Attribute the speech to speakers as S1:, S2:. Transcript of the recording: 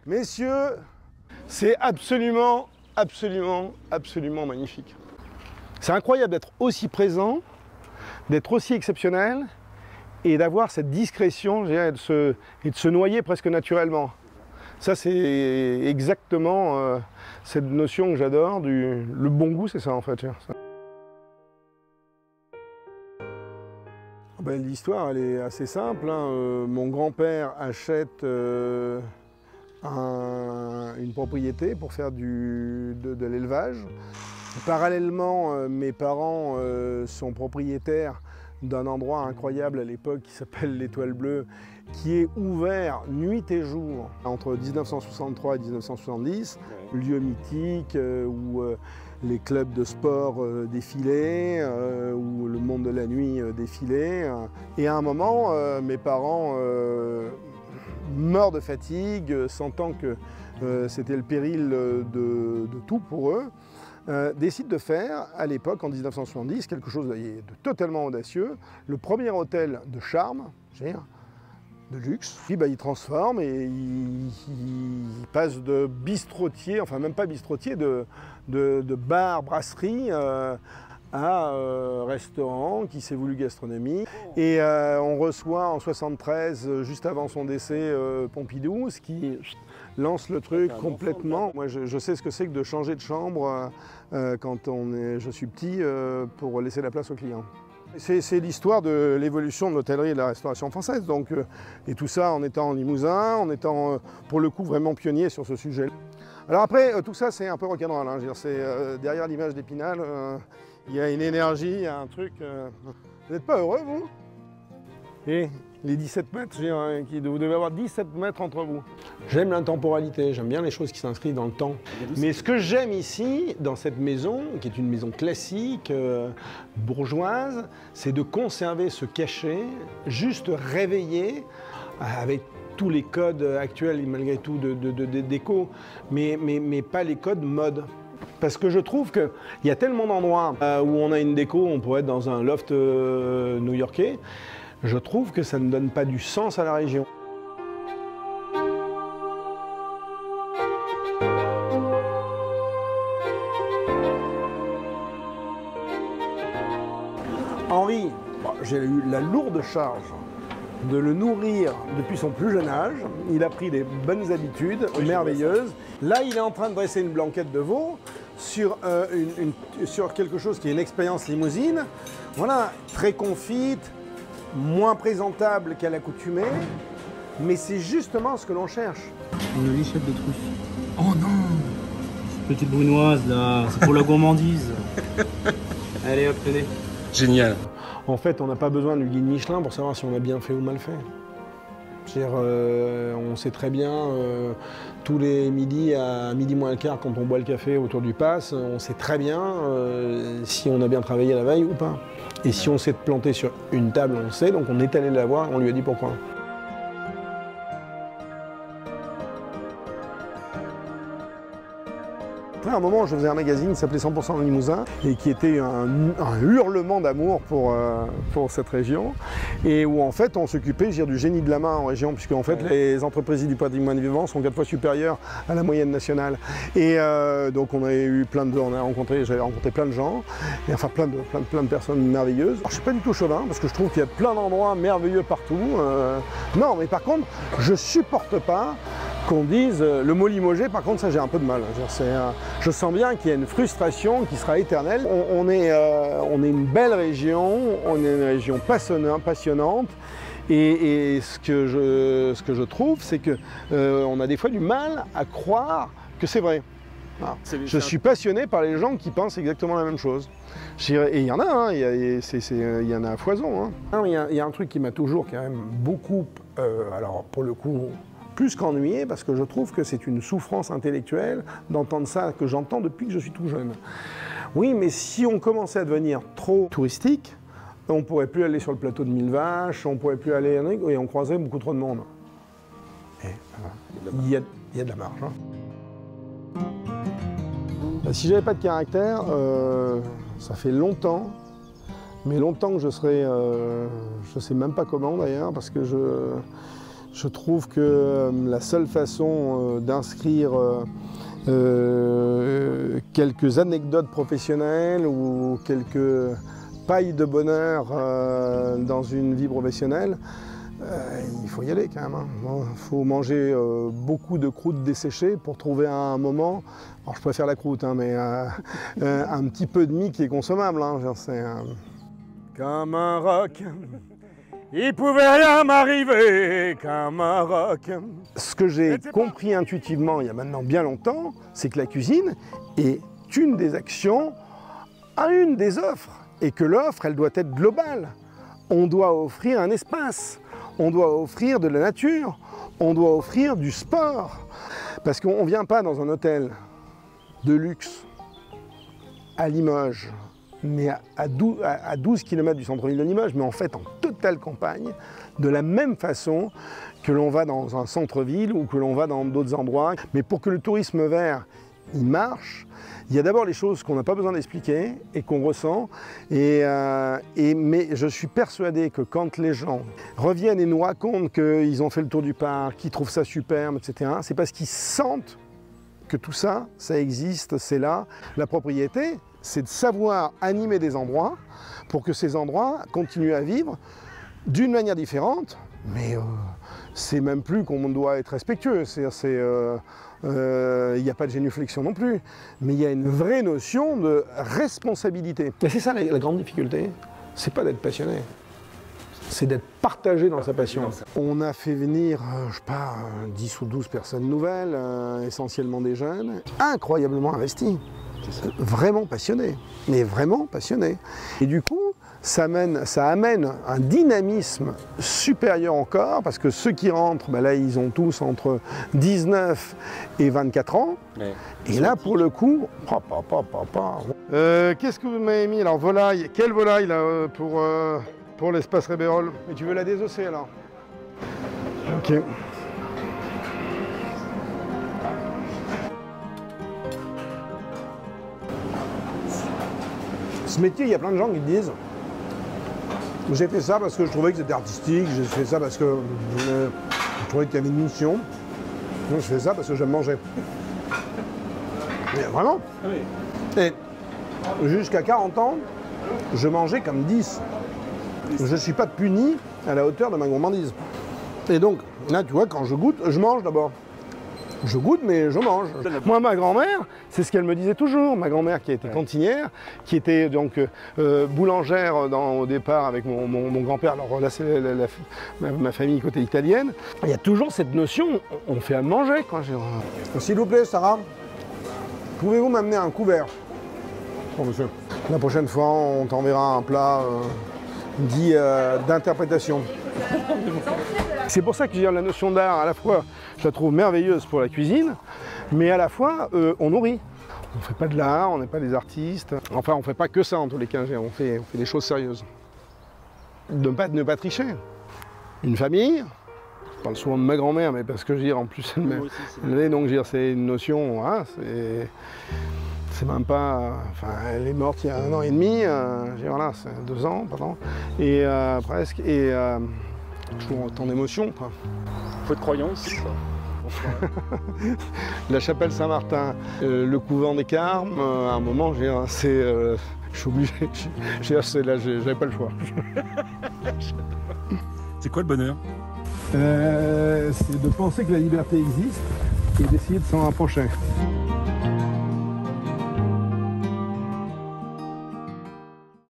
S1: Messieurs, c'est absolument magnifique. C'est incroyable d'être aussi présent, d'être aussi exceptionnel et d'avoir cette discrétion, je dirais, et de se noyer presque naturellement. Ça, c'est exactement cette notion que j'adore, le bon goût, c'est ça en fait. Ben, l'histoire, elle est assez simple, hein. Mon grand-père achète une propriété pour faire de l'élevage. Parallèlement, mes parents sont propriétaires d'un endroit incroyable à l'époque qui s'appelle l'Étoile Bleue, qui est ouvert nuit et jour entre 1963 et 1970, lieu mythique où les clubs de sport défilaient, où le monde de la nuit défilait. Et à un moment, mes parents, morts de fatigue, sentant que c'était le péril de tout pour eux, décide de faire, à l'époque, en 1970, quelque chose de totalement audacieux, le premier hôtel de charme, de luxe. Puis il transforme et il passe de bistrotier, enfin même pas bistrotier, de bar, brasserie, à restaurant qui s'est voulu gastronomie. Et on reçoit en 1973, juste avant son décès, Pompidou, ce qui lance le truc complètement. Moi, je sais ce que c'est que de changer de chambre quand je suis petit pour laisser la place aux clients. C'est l'histoire de l'évolution de l'hôtellerie et de la restauration française. Donc, et tout ça en étant en Limousin, en étant pour le coup vraiment pionnier sur ce sujet. Alors après, tout ça c'est un peu rock'n'roll. Hein. Derrière l'image d'Épinal, il y a une énergie, il y a un truc. Vous n'êtes pas heureux, vous? Et les 17 mètres, vous devez avoir 17 mètres entre vous. J'aime l'intemporalité, j'aime bien les choses qui s'inscrivent dans le temps. Mais ce que j'aime ici, dans cette maison, qui est une maison classique, bourgeoise, c'est de conserver ce cachet, juste réveillé, avec tous les codes actuels, malgré tout, de déco, mais pas les codes mode. Parce que je trouve qu'il y a tellement d'endroits où on a une déco, on pourrait être dans un loft new-yorkais, je trouve que ça ne donne pas du sens à la région. Henri, j'ai eu la lourde charge de le nourrir depuis son plus jeune âge. Il a pris des bonnes habitudes merveilleuses. Là, il est en train de dresser une blanquette de veau sur quelque chose qui est une expérience limousine. Voilà, très confite, moins présentable qu'à l'accoutumée, mais c'est justement ce que l'on cherche.
S2: Une lichette de truffe. Oh non! Petite brunoise là, c'est pour la gourmandise. Allez hop, tenez.
S3: Génial.
S1: En fait, on n'a pas besoin du guide Michelin pour savoir si on a bien fait ou mal fait. On sait très bien, tous les midis, à midi moins le quart, quand on boit le café autour du Pass, on sait très bien si on a bien travaillé la veille ou pas. Et si on s'est planté sur une table, on le sait, donc on est allé la voir et on lui a dit pourquoi. À un moment, je faisais un magazine qui s'appelait 100% Limousin et qui était un hurlement d'amour pour cette région et où en fait on s'occupait du génie de la main en région puisque en fait les entreprises du patrimoine vivant sont 4 fois supérieures à la moyenne nationale et donc j'avais rencontré plein de gens et enfin plein de personnes merveilleuses. Alors, je suis pas du tout chauvin parce que je trouve qu'il y a plein d'endroits merveilleux partout. Non, mais par contre, je supporte pas qu'on dise le mot limogé, par contre ça j'ai un peu de mal. Je sens bien qu'il y a une frustration qui sera éternelle. On est une belle région, on est une région passionnante et ce que je trouve c'est qu'on a des fois du mal à croire que c'est vrai. Je suis passionné par les gens qui pensent exactement la même chose. Et il y en a, hein, il y en a à foison. Hein. Il y a un truc qui m'a toujours quand même beaucoup, alors pour le coup, plus qu'ennuyé, parce que je trouve que c'est une souffrance intellectuelle d'entendre ça, que j'entends depuis que je suis tout jeune. Oui, mais si on commençait à devenir trop touristique, on ne pourrait plus aller sur le plateau de Mille Vaches, on ne pourrait plus aller et on croiserait beaucoup trop de monde. Et, il y a de la marge. Hein. Si j'avais pas de caractère, ça fait longtemps, mais longtemps que je serais, je sais même pas comment d'ailleurs, parce que Je trouve que la seule façon d'inscrire quelques anecdotes professionnelles ou quelques pailles de bonheur dans une vie professionnelle, il faut y aller quand même. Il faut manger beaucoup de croûtes desséchées pour trouver un moment, alors je préfère la croûte, hein, mais un petit peu de mie qui est consommable. Hein, comme un roc, il pouvait rien m'arriver comme un roc. Ce que j'ai compris intuitivement il y a maintenant bien longtemps, c'est que la cuisine est une des actions à une des offres. Et que l'offre, elle doit être globale. On doit offrir un espace, on doit offrir de la nature, on doit offrir du sport. Parce qu'on ne vient pas dans un hôtel de luxe à Limoges, mais à 12 km du centre-ville de Limoges, mais en fait en totale campagne, de la même façon que l'on va dans un centre-ville ou que l'on va dans d'autres endroits. Mais pour que le tourisme vert, il marche, il y a d'abord les choses qu'on n'a pas besoin d'expliquer et qu'on ressent. Mais je suis persuadé que quand les gens reviennent et nous racontent qu'ils ont fait le tour du parc, qu'ils trouvent ça superbe, etc., c'est parce qu'ils sentent que tout ça, ça existe, c'est là. La propriété, c'est de savoir animer des endroits pour que ces endroits continuent à vivre d'une manière différente, mais c'est même plus qu'on doit être respectueux. Il n'y a pas de génuflexion non plus, mais il y a une vraie notion de responsabilité. Et c'est ça la grande difficulté, c'est pas d'être passionné, c'est d'être partagé dans sa passion. On a fait venir, je sais pas, 10 ou 12 personnes nouvelles, essentiellement des jeunes, incroyablement investis, vraiment passionnés, mais vraiment passionnés. Et du coup, ça amène un dynamisme supérieur encore, parce que ceux qui rentrent, ben là, ils ont tous entre 19 et 24 ans. Ouais. Et là, pour le coup, qu'est-ce que vous m'avez mis? Alors, volaille, quelle volaille là, pour l'espace Rébérol? Mais tu veux la désosser alors? Ok. Ce métier, il y a plein de gens qui disent: j'ai fait ça parce que je trouvais que c'était artistique, j'ai fait ça parce que je trouvais qu'il y avait une mission. Moi, je fais ça parce que j'aime manger. Mais vraiment. Oui. Et jusqu'à 40 ans, je mangeais comme 10. Je ne suis pas puni à la hauteur de ma gourmandise. Et donc, là, tu vois, quand je goûte, je mange d'abord. Je goûte, mais je mange. Moi, ma grand-mère, c'est ce qu'elle me disait toujours. Ma grand-mère qui était cantinière, qui était donc boulangère au départ avec mon grand-père. Alors là, c'est ma famille côté italienne. Il y a toujours cette notion, on fait à manger, quoi. S'il vous plaît, Sarah, pouvez-vous m'amener un couvert? Bon, monsieur. La prochaine fois, on t'enverra un plat dit d'interprétation. C'est pour ça que je dis la notion d'art, à la fois, je la trouve merveilleuse pour la cuisine, mais à la fois, on nourrit. On ne fait pas de l'art, on n'est pas des artistes. Enfin, on ne fait pas que ça en tous les cas, on fait des choses sérieuses. Ne pas tricher. Une famille, je parle souvent de ma grand-mère, mais parce que je veux dire, en plus, donc c'est une notion, hein, c'est même pas... Enfin, elle est morte il y a 1 an et demi, voilà, c'est 2 ans, pardon, et presque, et toujours autant d'émotions, quoi.
S2: Faut être croyant aussi, ça.
S1: La chapelle Saint-Martin, le couvent des Carmes, à un moment, je suis obligé, là, j'avais pas le choix.
S2: C'est quoi le bonheur?
S1: C'est de penser que la liberté existe et d'essayer de s'en rapprocher.